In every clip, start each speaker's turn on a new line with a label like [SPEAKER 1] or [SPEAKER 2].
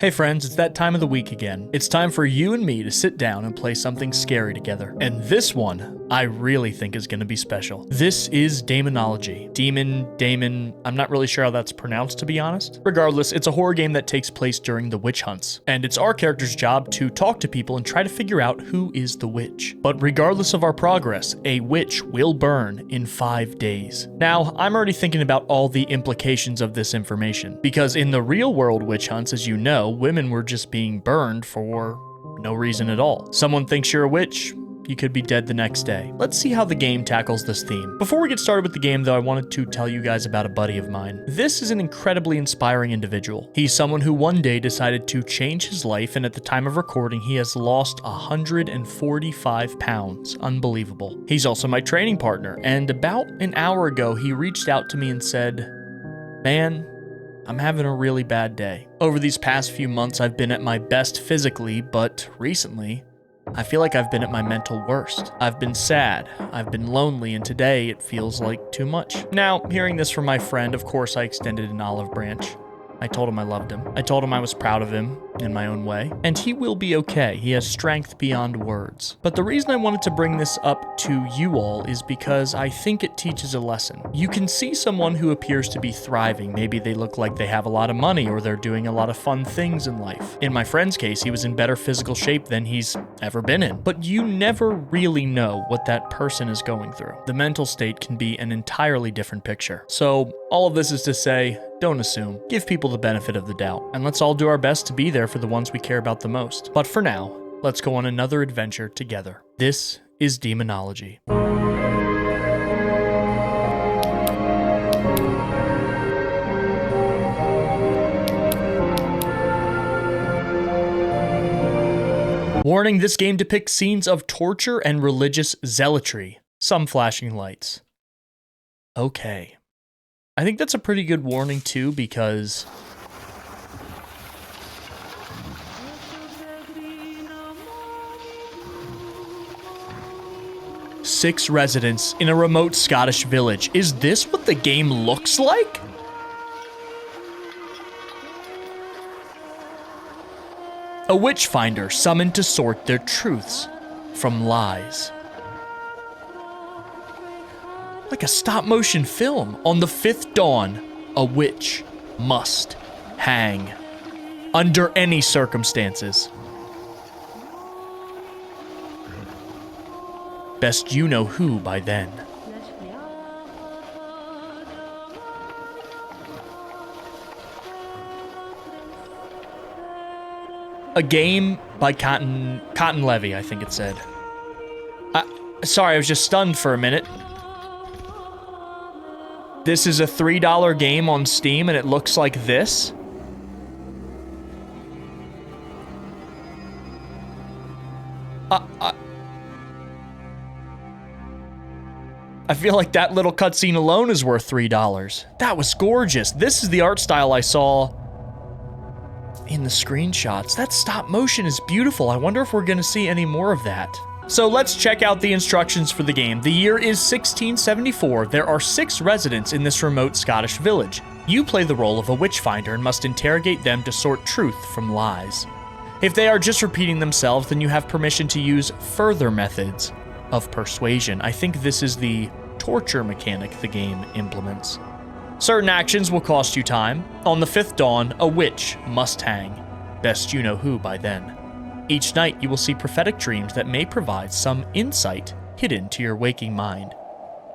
[SPEAKER 1] Hey friends, it's that time of the week again. It's time for you and me to sit down and play something scary together. And this one, I really think is gonna be special. This is Daemonologie. Damon, I'm not really sure how that's pronounced, to be honest. Regardless, it's a horror game that takes place during the witch hunts. And it's our character's job to talk to people and try to figure out who is the witch. But regardless of our progress, a witch will burn in 5 days. Now, I'm already thinking about all the implications of this information. Because in the real world witch hunts, as you know, women were just being burned for no reason at all. Someone thinks you're a witch, you could be dead the next day. Let's see how the game tackles this theme. Before we get started with the game though, I wanted to tell you guys about a buddy of mine. This is an incredibly inspiring individual. He's someone who one day decided to change his life, and at the time of recording, he has lost 145 pounds. Unbelievable. He's also my training partner, and about an hour ago, he reached out to me and said, "Man, I'm having a really bad day. Over these past few months, I've been at my best physically, but recently, I feel like I've been at my mental worst. I've been sad, I've been lonely, and today it feels like too much." Now, hearing this from my friend, of course I extended an olive branch. I told him I loved him. I told him I was proud of him in my own way. And he will be okay. He has strength beyond words. But the reason I wanted to bring this up to you all is because I think it teaches a lesson. You can see someone who appears to be thriving. Maybe they look like they have a lot of money or they're doing a lot of fun things in life. In my friend's case, he was in better physical shape than he's ever been in. But you never really know what that person is going through. The mental state can be an entirely different picture. So all of this is to say, don't assume. Give people the benefit of the doubt. And let's all do our best to be there for the ones we care about the most. But for now, let's go on another adventure together. This is Daemonologie. Warning, this game depicts scenes of torture and religious zealotry. Some flashing lights. Okay. I think that's a pretty good warning too, because six residents in a remote Scottish village. Is this what the game looks like? A witch finder summoned to sort their truths from lies. Like a stop-motion film. On the 5th dawn, a witch must hang. Under any circumstances. Best you know who by then. A game by Cotton Levy, I think it said. Sorry, I was just stunned for a minute. This is a $3 game on Steam, and it looks like this. I feel like that little cutscene alone is worth $3. That was gorgeous. This is the art style I saw in the screenshots. That stop motion is beautiful. I wonder if we're going to see any more of that. So let's check out the instructions for the game. The year is 1674. There are 6 residents in this remote Scottish village. You play the role of a witch finder and must interrogate them to sort truth from lies. If they are just repeating themselves, then you have permission to use further methods of persuasion. I think this is the torture mechanic the game implements. Certain actions will cost you time. On the 5th dawn, a witch must hang. Best you know who by then. Each night, you will see prophetic dreams that may provide some insight hidden to your waking mind.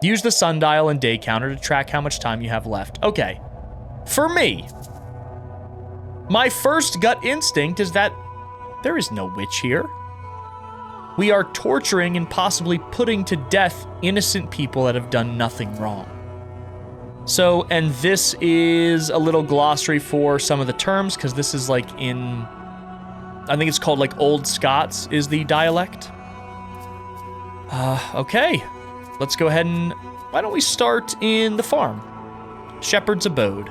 [SPEAKER 1] Use the sundial and day counter to track how much time you have left. Okay. For me, my first gut instinct is that there is no witch here. We are torturing and possibly putting to death innocent people that have done nothing wrong. So, and this is a little glossary for some of the terms, because this is like in, I think it's called like Old Scots is the dialect. Okay, let's go ahead and, why don't we start in the farm? Shepherd's Abode.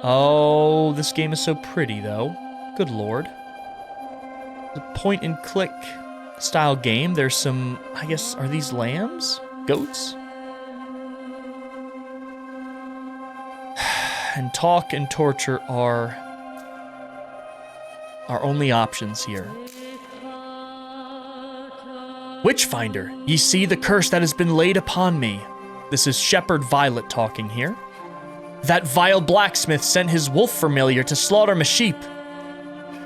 [SPEAKER 1] Oh, this game is so pretty though. Good lord. The point and click style game. There's some, I guess, are these lambs? Goats? And talk and torture are our only options here. Witchfinder, ye see the curse that has been laid upon me. This is Shepherd Violet talking here. That vile blacksmith sent his wolf familiar to slaughter my sheep.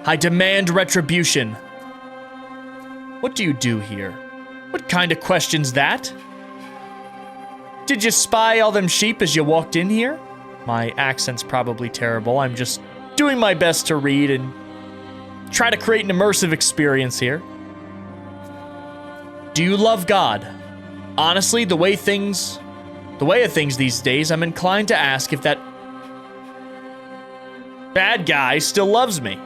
[SPEAKER 1] I demand retribution. What do you do here? What kind of question's that? Did you spy all them sheep as you walked in here? My accent's probably terrible. I'm just doing my best to read and try to create an immersive experience here. Do you love God? Honestly, the way of things these days, I'm inclined to ask if that bad guy still loves me.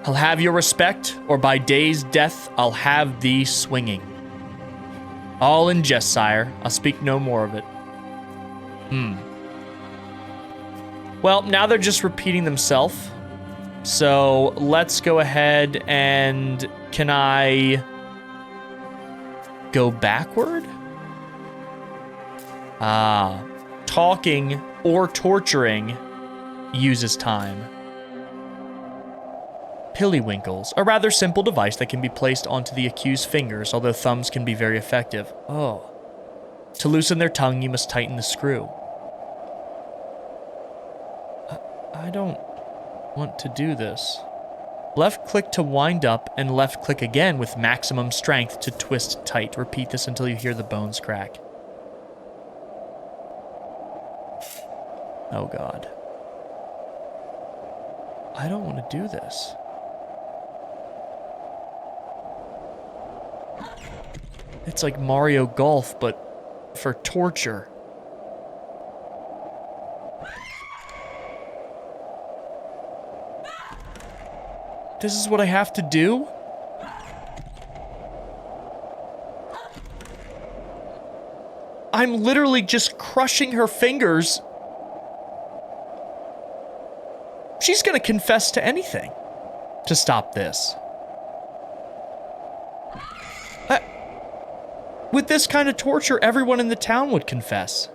[SPEAKER 1] I'll have your respect, or by day's death, I'll have thee swinging. All in jest, sire. I'll speak no more of it. Well, now they're just repeating themselves. So let's go ahead and... Can I go backward? Talking or torturing uses time. Pillywinkles, a rather simple device that can be placed onto the accused's fingers, although thumbs can be very effective. Oh. To loosen their tongue, you must tighten the screw. I don't want to do this. Left click to wind up, and left click again with maximum strength to twist tight. Repeat this until you hear the bones crack. Oh God. I don't want to do this. It's like Mario Golf, but for torture. This is what I have to do? I'm literally just crushing her fingers. She's gonna confess to anything to stop this. With this kind of torture, everyone in the town would confess.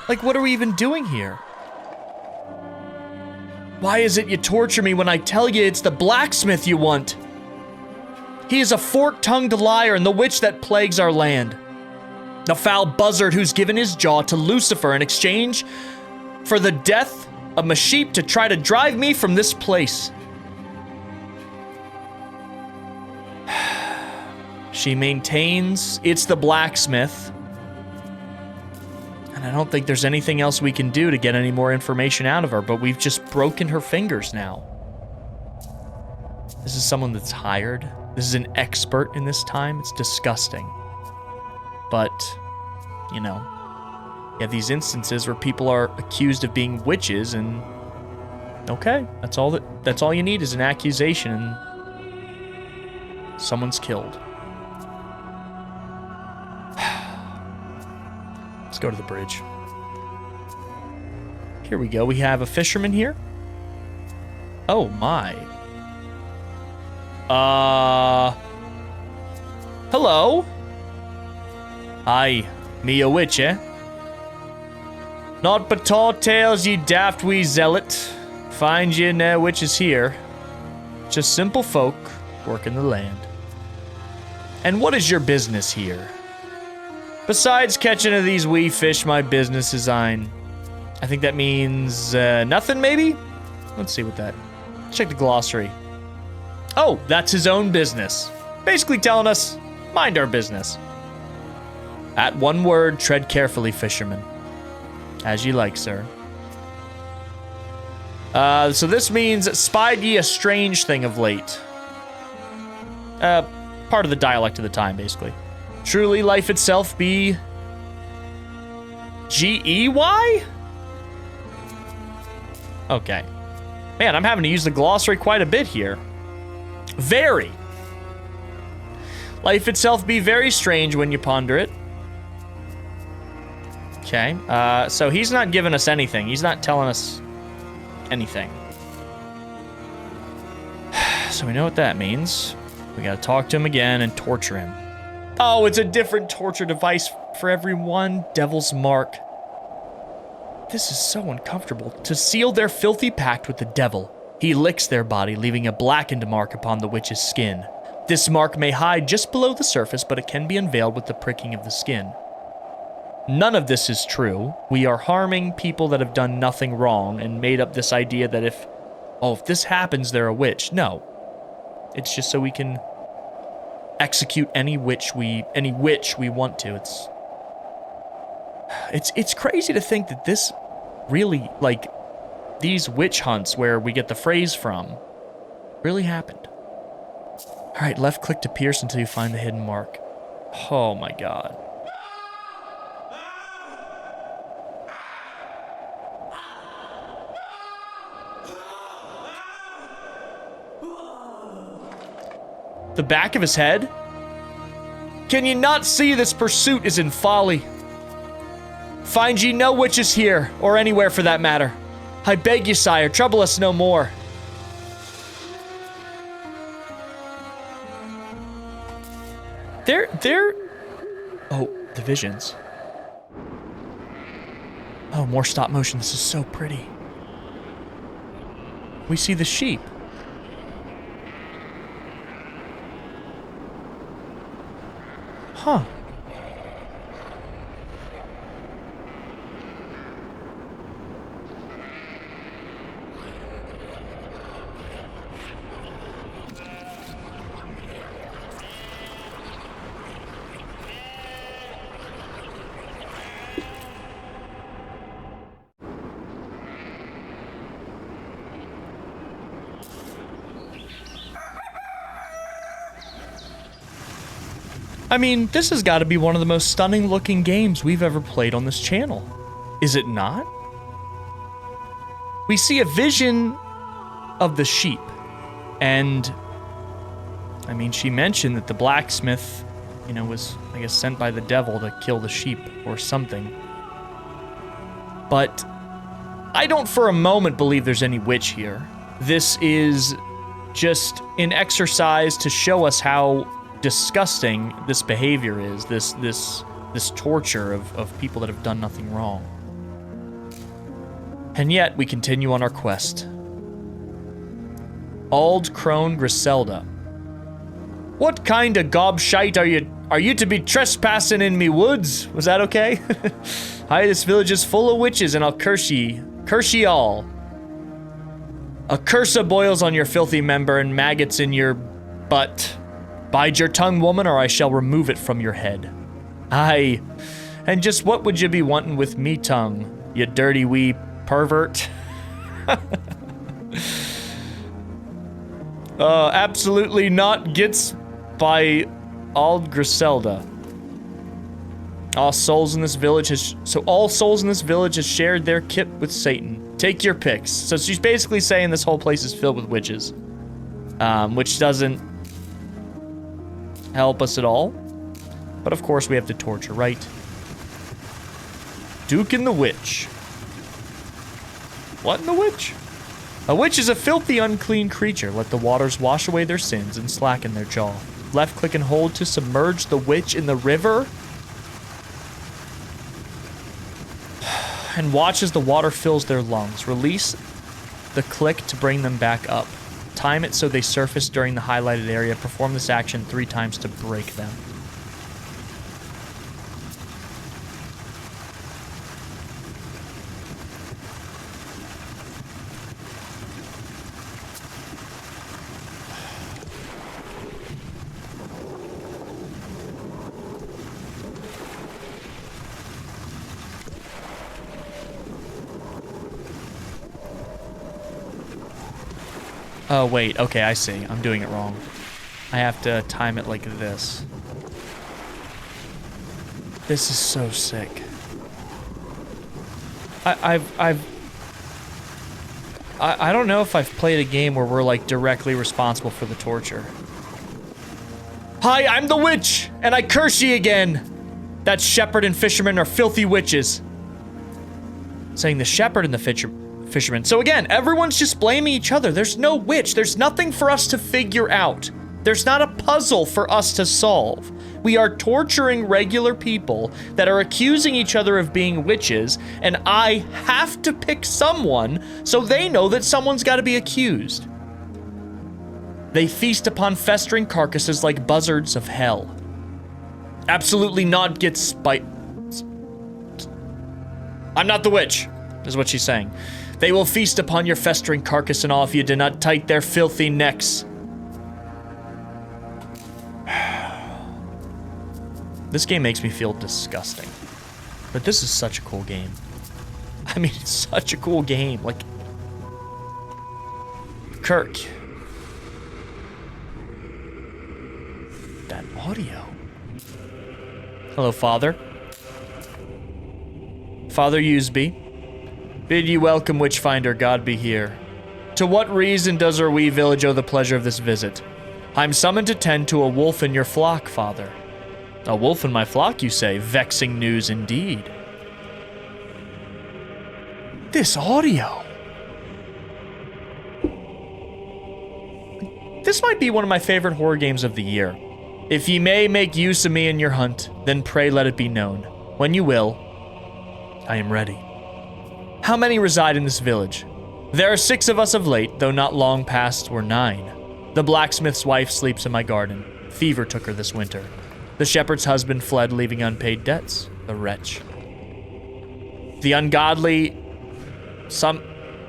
[SPEAKER 1] Like, what are we even doing here? Why is it you torture me when I tell you it's the blacksmith you want? He is a fork-tongued liar and the witch that plagues our land. The foul buzzard who's given his jaw to Lucifer in exchange for the death of my sheep to try to drive me from this place. She maintains it's the blacksmith. And I don't think there's anything else we can do to get any more information out of her, but we've just broken her fingers now. This is someone that's hired. This is an expert in this time. It's disgusting. But, you know, you have these instances where people are accused of being witches, and okay, that's all you need is an accusation, and someone's killed. Let's go to the bridge. Here we go. We have a fisherman here. Oh my. Hello? Aye, me a witch, eh? Not but tall tales, ye daft wee zealot. Find ye nae witches here. Just simple folk working the land. And what is your business here? Besides catching of these wee fish, my business is ein. I think that means nothing, maybe? Let's see what that... Check the glossary. Oh, that's his own business. Basically telling us, mind our business. At one word, tread carefully, fisherman. As ye like, sir. So this means, spied ye a strange thing of late. Part of the dialect of the time, basically. Truly life itself be... G-E-Y? Okay. Man, I'm having to use the glossary quite a bit here. Very. Life itself be very strange when you ponder it. Okay, so he's not giving us anything. He's not telling us anything. So we know what that means. We gotta talk to him again and torture him. Oh, it's a different torture device for everyone. Devil's mark. This is so uncomfortable. To seal their filthy pact with the devil, He licks their body, leaving a blackened mark upon the witch's skin. This mark may hide just below the surface, but it can be unveiled with the pricking of the skin. None of this is true. We are harming people that have done nothing wrong and made up this idea that if this happens, they're a witch. No. It's just so we can execute any witch we want to. It's crazy to think that this really, like, these witch hunts where we get the phrase from really happened. All right, left click to pierce until you find the hidden mark. Oh my god. The back of his head? Can you not see this pursuit is in folly? Find ye no witches here, or anywhere for that matter. I beg you, sire, trouble us no more. Oh, the visions. Oh, more stop motion. This is so pretty. We see the sheep. Huh. I mean, this has got to be one of the most stunning looking games we've ever played on this channel. Is it not? We see a vision of the sheep, and I mean, she mentioned that the blacksmith, you know, was, I guess, sent by the devil to kill the sheep or something. But I don't for a moment believe there's any witch here. This is just an exercise to show us how disgusting this behavior is, this torture of people that have done nothing wrong. And yet, we continue on our quest. Auld Crone Griselda. What kind of gobshite are you to be trespassing in me woods? Was that okay? Hi, this village is full of witches, and I'll curse ye all. A curse boils on your filthy member and maggots in your butt. Bide your tongue, woman, or I shall remove it from your head. Aye, and just what would you be wanting with me tongue, you dirty wee pervert? Absolutely not gets by Auld Griselda. All souls in this village has shared their kip with Satan. Take your picks. So she's basically saying this whole place is filled with witches, which doesn't help us at all. But of course we have to torture, right? Duke and the Witch. What in the witch? A witch is a filthy, unclean creature. Let the waters wash away their sins and slacken their jaw. Left click and hold to submerge the witch in the river. And watch as the water fills their lungs. Release the click to bring them back up. Time it so they surface during the highlighted area. Perform this action 3 times to break them. Oh, wait. Okay, I see. I'm doing it wrong. I have to time it like this. This is so sick. I don't know if I've played a game where we're, like, directly responsible for the torture. Hi, I'm the witch, and I curse ye again. That shepherd and fisherman are filthy witches. Saying the shepherd and the fisherman. So again, everyone's just blaming each other. There's no witch. There's nothing for us to figure out. There's not a puzzle for us to solve. We are torturing regular people that are accusing each other of being witches, and I have to pick someone so they know that someone's got to be accused. They feast upon festering carcasses like buzzards of hell. Absolutely not get spite. I'm not the witch, is what she's saying. They will feast upon your festering carcass, and all if you do not tight their filthy necks. This game makes me feel disgusting. But this is such a cool game. I mean, it's such a cool game. Like, Kirk. That audio. Hello, Father. Father Usby. Bid ye welcome, Witchfinder, God be here. To what reason does our wee village owe the pleasure of this visit? I'm summoned to tend to a wolf in your flock, Father. A wolf in my flock, you say? Vexing news indeed. This audio. This might be one of my favorite horror games of the year. If ye may make use of me in your hunt, then pray let it be known. When you will, I am ready. How many reside in this village? There are 6 of us of late, though not long past were 9. The blacksmith's wife sleeps in my garden. Fever took her this winter. The shepherd's husband fled, leaving unpaid debts. The wretch. The ungodly...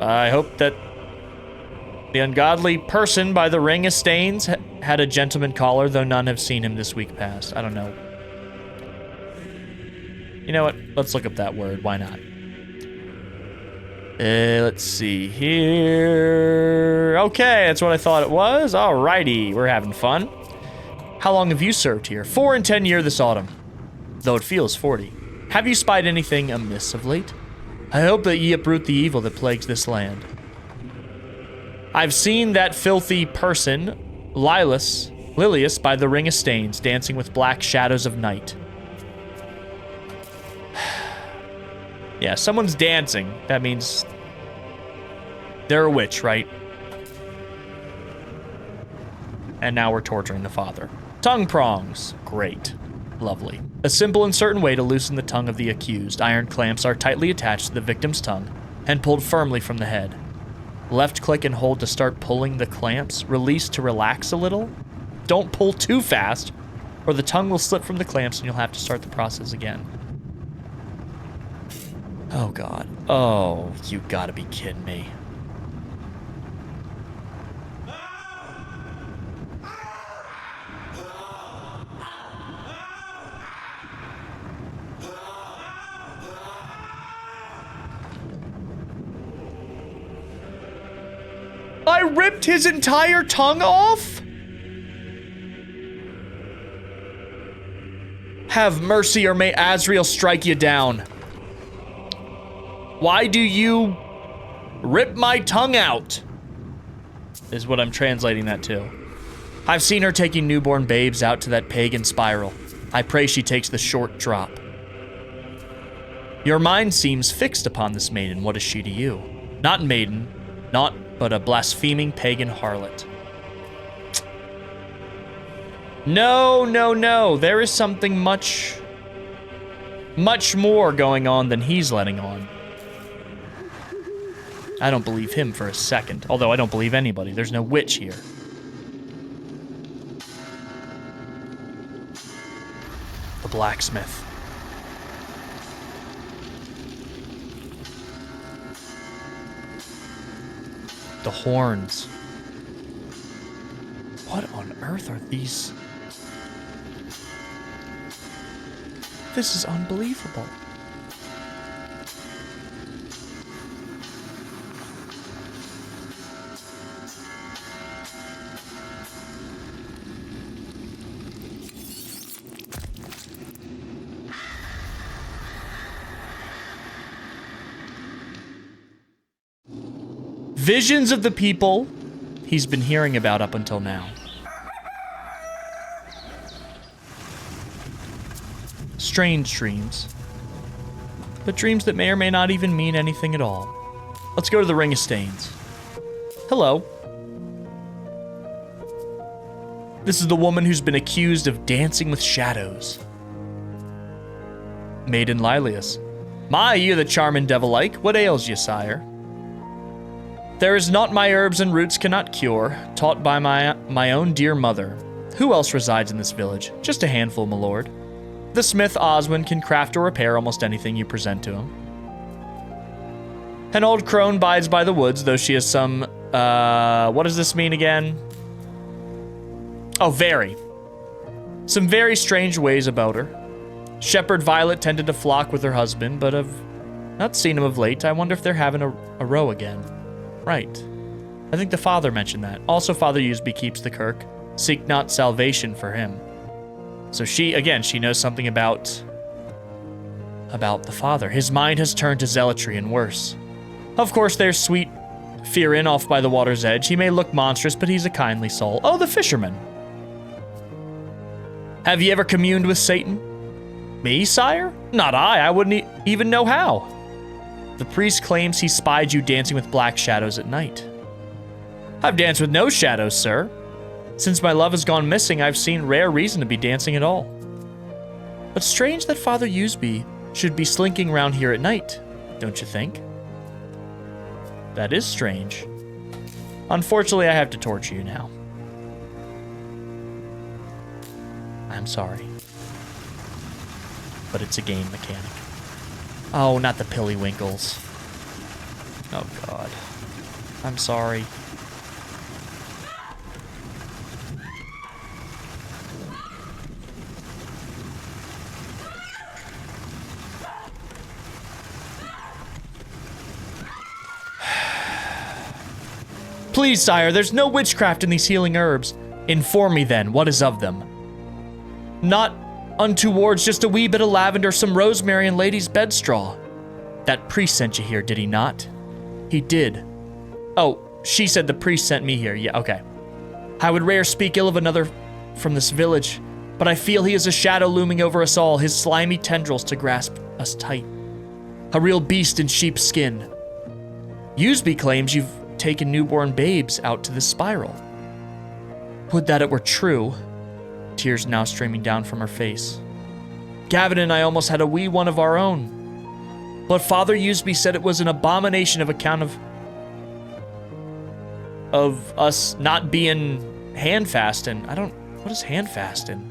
[SPEAKER 1] I hope that... The ungodly person by the ring of stains had a gentleman caller, though none have seen him this week past. I don't know. You know what? Let's look up that word. Why not? Let's see here. Okay, that's what I thought it was. Alrighty, we're having fun. How long have you served here? 4 and 10 years this autumn, though it feels 40. Have you spied anything amiss of late? I hope that ye uproot the evil that plagues this land. I've seen that filthy person, Lilius, by the ring of stains, dancing with black shadows of night. Yeah, someone's dancing. That means they're a witch, right? And now we're torturing the father. Tongue prongs. Great. Lovely. A simple and certain way to loosen the tongue of the accused. Iron clamps are tightly attached to the victim's tongue and pulled firmly from the head. Left click and hold to start pulling the clamps. Release to relax a little. Don't pull too fast, or the tongue will slip from the clamps and you'll have to start the process again. Oh, God. Oh, you gotta be kidding me. I ripped his entire tongue off? Have mercy, or may Azrael strike you down. Why do you rip my tongue out? Is what I'm translating that to. I've seen her taking newborn babes out to that pagan spiral. I pray she takes the short drop. Your mind seems fixed upon this maiden. What is she to you? Not maiden, not but a blaspheming pagan harlot. No, no, no. There is something much more going on than he's letting on. I don't believe him for a second. Although I don't believe anybody. There's no witch here. The blacksmith. The horns. What on earth are these? This is unbelievable. Visions of the people he's been hearing about up until now. Strange dreams. But dreams that may or may not even mean anything at all. Let's go to the Ring of Stains. Hello. This is the woman who's been accused of dancing with shadows. Maiden Lilius. My, you're the charming devil-like. What ails you, sire? There is naught my herbs and roots cannot cure, taught by my own dear mother. Who else resides in this village? Just a handful, my lord. The smith Oswin can craft or repair almost anything you present to him. An old crone bides by the woods, though she has some, what does this mean again? Oh, very. Some very strange ways about her. Shepherd Violet tended to flock with her husband, but I've not seen him of late. I wonder if they're having a row again. Right. I think the father mentioned that. Also, Father Usby keeps the kirk. Seek not salvation for him. So she knows something about the father. His mind has turned to zealotry and worse. Of course, there's sweet Fearin off by the water's edge. He may look monstrous, but he's a kindly soul. Oh, the fisherman. Have you ever communed with Satan? Me, sire? Not I wouldn't even know how. The priest claims he spied you dancing with black shadows at night. I've danced with no shadows, sir. Since my love has gone missing, I've seen rare reason to be dancing at all. But strange that Father Usby should be slinking around here at night, don't you think? That is strange. Unfortunately, I have to torture you now. I'm sorry. But it's a game mechanic. Oh, not the Pillywinkles. Oh, God. I'm sorry. Please, sire, there's no witchcraft in these healing herbs. Inform me, then, what is of them? Not untowards just a wee bit of lavender, some rosemary, and lady's bedstraw. That priest sent you here, did he not? He did. Oh, she said the priest sent me here. Yeah, okay. I would rare speak ill of another from this village, but I feel he is a shadow looming over us all, his slimy tendrils to grasp us tight. A real beast in sheep's skin. Usby claims you've taken newborn babes out to this spiral. Would that it were true. Tears now streaming down from her face. Gavin and I almost had a wee one of our own. But Father Usby said it was an abomination of account of us not being handfasting. What is handfasting?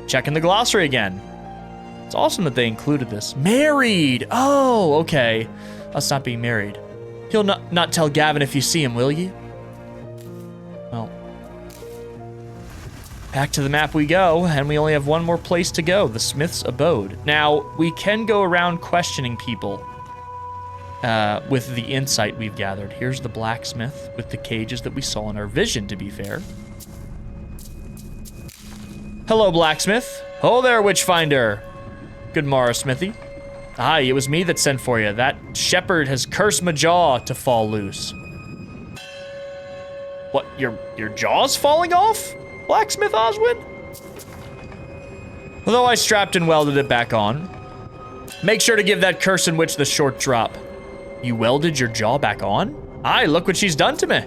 [SPEAKER 1] Checking the glossary again. It's awesome that they included this. Married! Oh, okay. Us not being married. He'll not tell Gavin if you see him, will you? Well, back to the map we go, and we only have one more place to go, the Smith's Abode. Now, we can go around questioning people with the insight we've gathered. Here's the blacksmith with the cages that we saw in our vision, to be fair. Hello, blacksmith. Oh there, witchfinder. Good morrow, Smithy. Aye, it was me that sent for you. That shepherd has cursed my jaw to fall loose. What, your jaw's falling off? Blacksmith Oswin? Although I strapped and welded it back on. Make sure to give that cursed witch the short drop. You welded your jaw back on? Aye, look what she's done to me.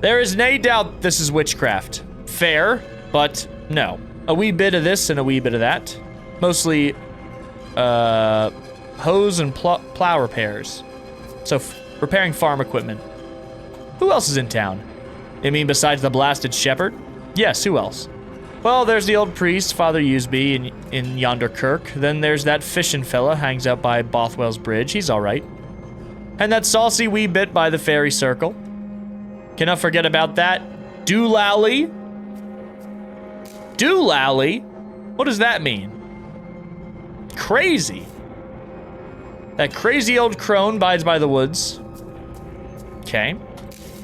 [SPEAKER 1] There is no doubt this is witchcraft. Fair, but no. A wee bit of this and a wee bit of that. Mostly, hose and plow repairs. So, repairing farm equipment. Who else is in town? I mean, besides the blasted shepherd? Yes, who else? Well, there's the old priest, Father Usby, in yonder kirk. Then there's that fishing fella hangs out by Bothwell's Bridge. He's all right. And that saucy wee bit by the fairy circle. Cannot forget about that. Doolally. Doolally? What does that mean? Crazy. That crazy old crone bides by the woods. Okay.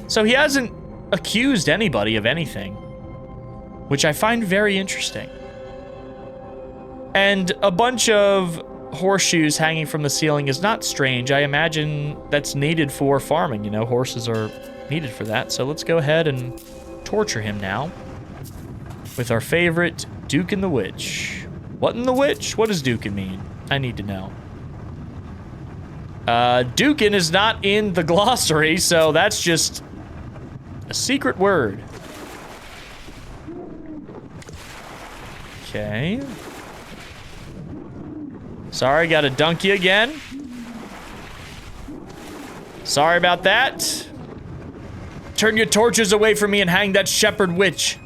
[SPEAKER 1] So he hasn't accused anybody of anything, which I find very interesting. And a bunch of horseshoes hanging from the ceiling is not strange. I imagine that's needed for farming. You know, horses are needed for that. So let's go ahead and torture him now with our favorite Duke and the Witch. What in the Witch? What does Dukin mean? I need to know. Dukin is not in the glossary, so that's just a secret word. Okay. Sorry, gotta dunk you again. Sorry about that. Turn your torches away from me and hang that shepherd witch.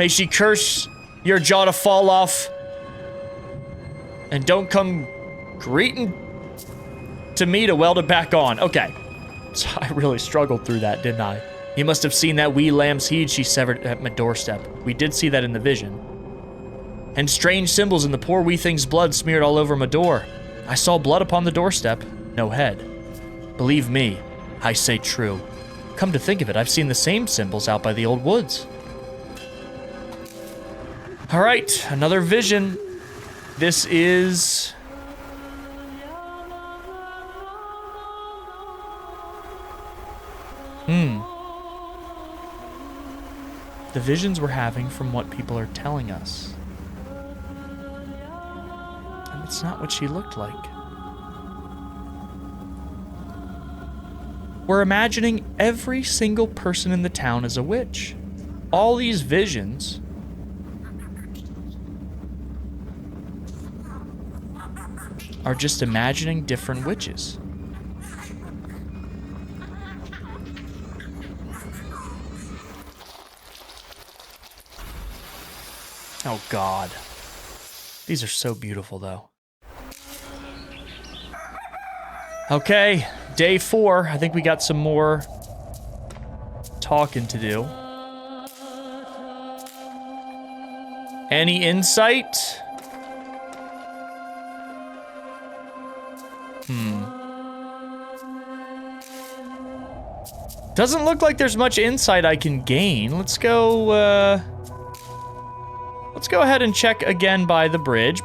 [SPEAKER 1] May she curse your jaw to fall off. And don't come greeting to me to weld it back on. Okay. So I really struggled through that, didn't I? You must have seen that wee lamb's heed she severed at my doorstep. We did see that in the vision. And strange symbols in the poor wee thing's blood smeared all over my door. I saw blood upon the doorstep, no head. Believe me, I say true. Come to think of it, I've seen the same symbols out by the old woods. All right, another vision. This is... The visions we're having from what people are telling us. And it's not what she looked like. We're imagining every single person in the town as a witch. All these visions are just imagining different witches. Oh God. These are so beautiful though. Okay, day 4. I think we got some more talking to do. Any insight? Doesn't look like there's much insight I can gain. Let's go ahead and check again by the bridge.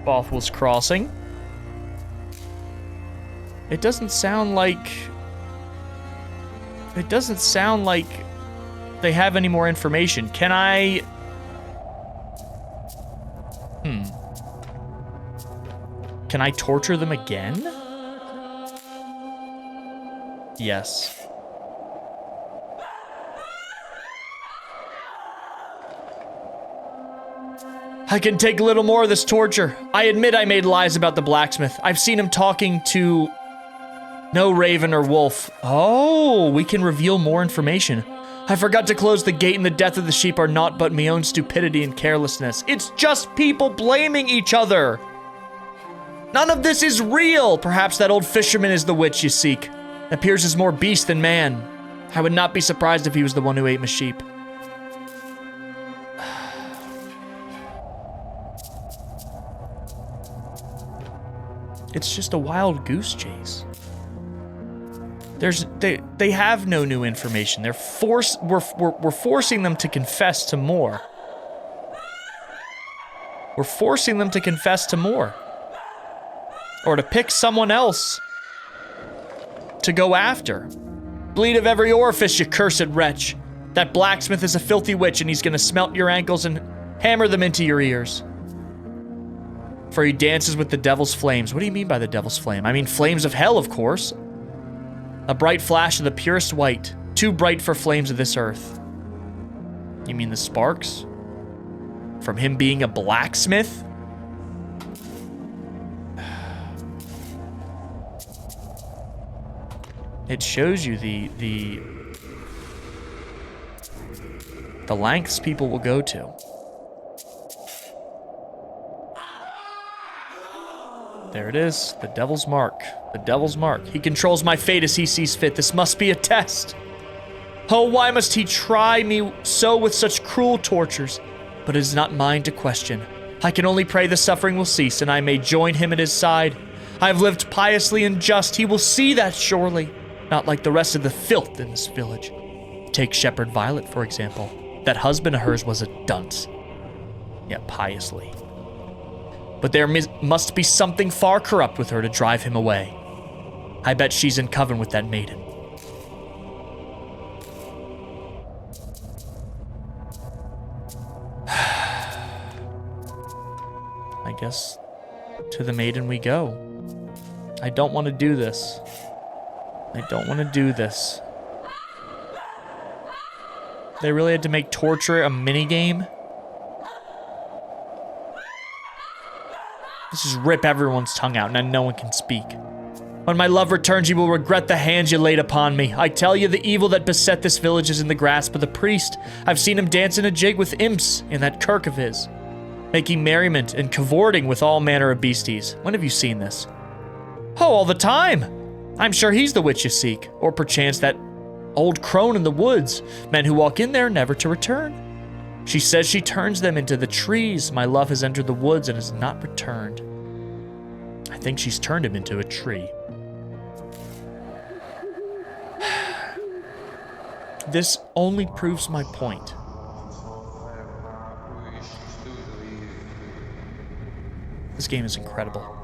[SPEAKER 1] Bothwell's Crossing. It doesn't sound like they have any more information. Can I... Can I torture them again? Yes. I can take a little more of this torture. I admit I made lies about the blacksmith. I've seen him talking to no raven or wolf. Oh, we can reveal more information. I forgot to close the gate and the death of the sheep are naught but my own stupidity and carelessness. It's just people blaming each other. None of this is real. Perhaps that old fisherman is the witch you seek. Appears as more beast than man. I would not be surprised if he was the one who ate my sheep. It's just a wild goose chase. They have no new information. We're forcing them to confess to more. We're forcing them to confess to more. Or to pick someone else to go after. Bleed of every orifice, you cursed wretch. That blacksmith is a filthy witch and he's gonna smelt your ankles and hammer them into your ears. For he dances with the devil's flames. What do you mean by the devil's flame? I mean flames of hell, of course. A bright flash of the purest white. Too bright for flames of this earth. You mean the sparks? From him being a blacksmith? It shows you the lengths people will go to. There it is, the devil's mark. The devil's mark. He controls my fate as he sees fit. This must be a test. Oh, why must he try me so with such cruel tortures? But it is not mine to question. I can only pray the suffering will cease and I may join him at his side. I have lived piously and just. He will see that surely. Not like the rest of the filth in this village. Take Shepherd Violet, for example. That husband of hers was a dunce. Yeah, piously. But there must be something far corrupt with her to drive him away. I bet she's in coven with that maiden. I guess to the maiden we go. I don't want to do this. I don't want to do this. They really had to make torture a minigame? Let's just rip everyone's tongue out, and then no one can speak. When my love returns, you will regret the hands you laid upon me. I tell you, the evil that beset this village is in the grasp of the priest. I've seen him dance in a jig with imps in that kirk of his, making merriment and cavorting with all manner of beasties. When have you seen this? Oh, all the time. I'm sure he's the witch you seek, or perchance that old crone in the woods, men who walk in there never to return. She says she turns them into the trees. My love has entered the woods and has not returned. I think she's turned him into a tree. This only proves my point. This game is incredible.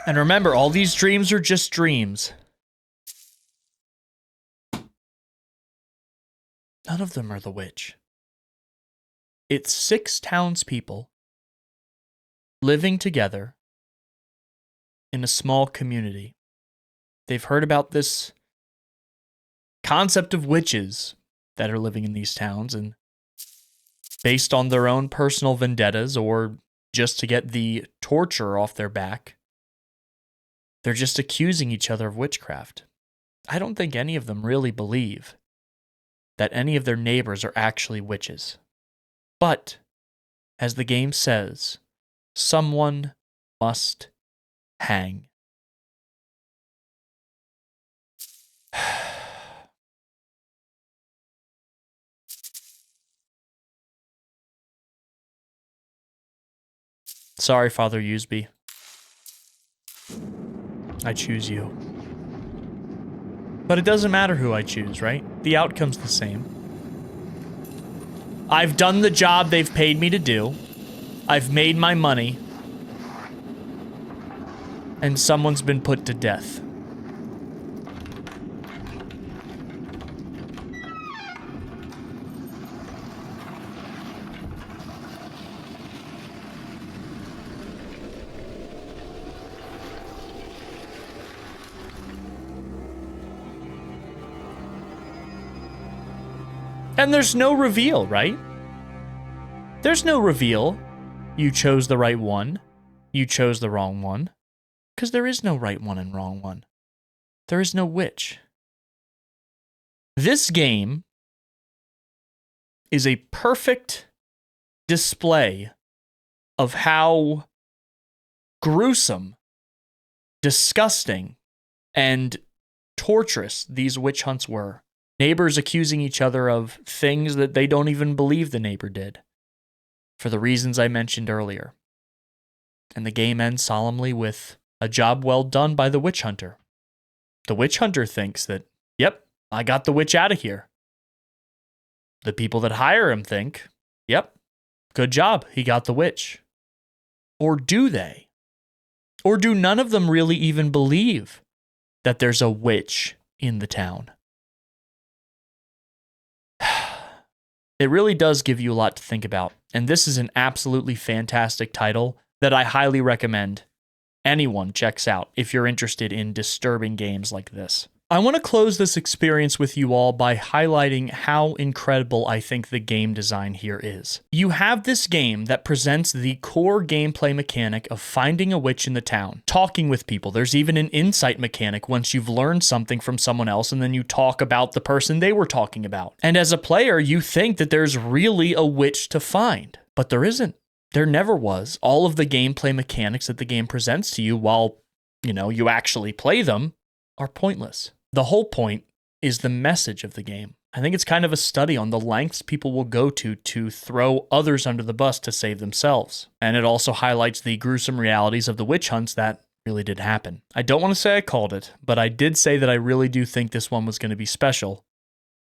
[SPEAKER 1] And remember, all these dreams are just dreams. None of them are the witch. It's 6 townspeople living together in a small community. They've heard about this concept of witches that are living in these towns, and based on their own personal vendettas or just to get the torture off their back, they're just accusing each other of witchcraft. I don't think any of them really believe that any of their neighbors are actually witches. But, as the game says, someone must hang. Sorry, Father Usby. I choose you. But it doesn't matter who I choose, right? The outcome's the same. I've done the job they've paid me to do. I've made my money. And someone's been put to death. And there's no reveal, right? There's no reveal. You chose the right one. You chose the wrong one. Because there is no right one and wrong one. There is no witch. This game is a perfect display of how gruesome, disgusting, and torturous these witch hunts were. Neighbors accusing each other of things that they don't even believe the neighbor did, for the reasons I mentioned earlier. And the game ends solemnly with a job well done by the witch hunter. The witch hunter thinks that, yep, I got the witch out of here. The people that hire him think, yep, good job, he got the witch. Or do they? Or do none of them really even believe that there's a witch in the town? It really does give you a lot to think about, and this is an absolutely fantastic title that I highly recommend anyone checks out if you're interested in disturbing games like this. I want to close this experience with you all by highlighting how incredible I think the game design here is. You have this game that presents the core gameplay mechanic of finding a witch in the town, talking with people. There's even an insight mechanic once you've learned something from someone else and then you talk about the person they were talking about. And as a player, you think that there's really a witch to find, but there isn't. There never was. All of the gameplay mechanics that the game presents to you while, you actually play them are pointless. The whole point is the message of the game. I think it's kind of a study on the lengths people will go to throw others under the bus to save themselves. And it also highlights the gruesome realities of the witch hunts that really did happen. I don't want to say I called it, but I did say that I really do think this one was going to be special,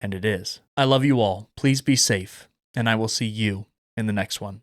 [SPEAKER 1] and it is. I love you all. Please be safe, and I will see you in the next one.